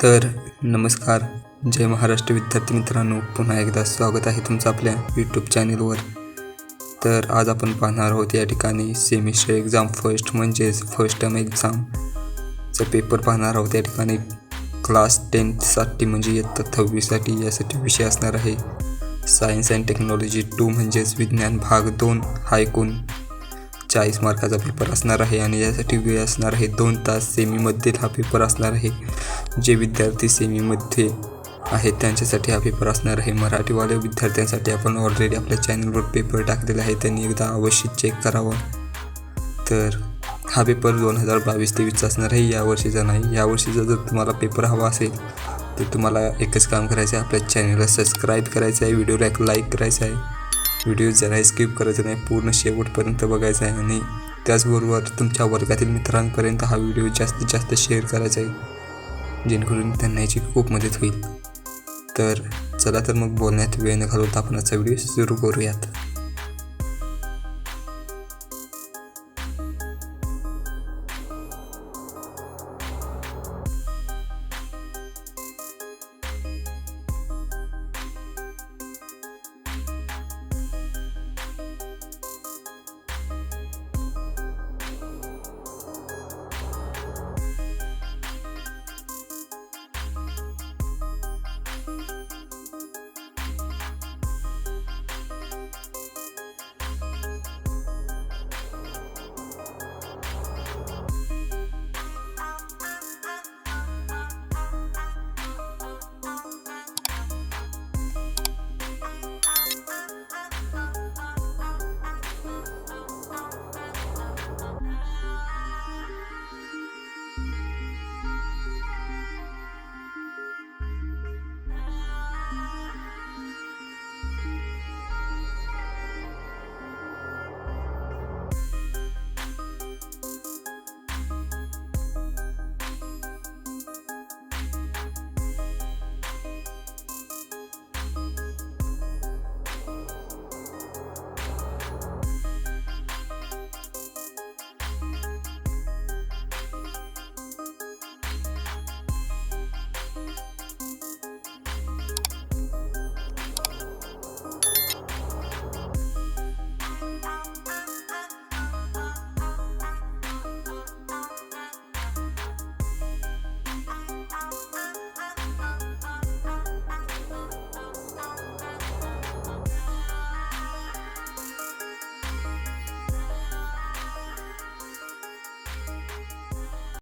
तर नमस्कार, जय महाराष्ट्र विद्यार्थी मित्रांनो, पुन्हा एकदा स्वागत आहे तुमचं आपल्या यूट्यूब चॅनलवर. तर आज आपण पाहणार आहोत या ठिकाणी सेमिस्टर एक्झाम फर्स्ट टर्म एक्झामचा पेपर पाहणार आहोत. या ठिकाणी क्लास 10साठी म्हणजे इयत्ता 10वीसाठी यासाठी विषय असणार आहे सायन्स अँड टेक्नॉलॉजी 2 म्हणजेच विज्ञान भाग 2. हा एकूण 40 मार्काचा पेपर असणार आहे आणि यासाठी वेळ असणार आहे 2 तास. सेमीमध्ये हा पेपर असणार आहे. जे विद्यार्थी सेमीमध्ये आहेत त्यांच्यासाठी हा पेपर असणार आहे. मराठीवाल्या विद्यार्थ्यांसाठी आपण ऑलरेडी आपल्या चॅनलवर पेपर टाकलेला आहे, त्यांनी एकदा अवश्य चेक करावा. तर हा पेपर 2022-23चा असणार आहे, यावर्षीचा नाही. यावर्षीचा जर तुम्हाला पेपर हवा असेल तर तुम्हाला एकच काम करायचं आहे, आपल्या चॅनलला सबस्क्राईब करायचं आहे, व्हिडिओला एक लाईक करायचं आहे, व्हिडिओ जरा स्किप करायचं नाही, पूर्ण शेवटपर्यंत बघायचा आहे आणि त्याचबरोबर तुमच्या वर्गातील मित्रांपर्यंत हा व्हिडिओ जास्तीत जास्त शेअर करायचा आहे, जेणेकरून त्यांना याची खूप मदत होईल. तर चला तर मग बोलण्यात वेळ न घालवता आपण आजचा व्हिडिओ सुरू करूयात.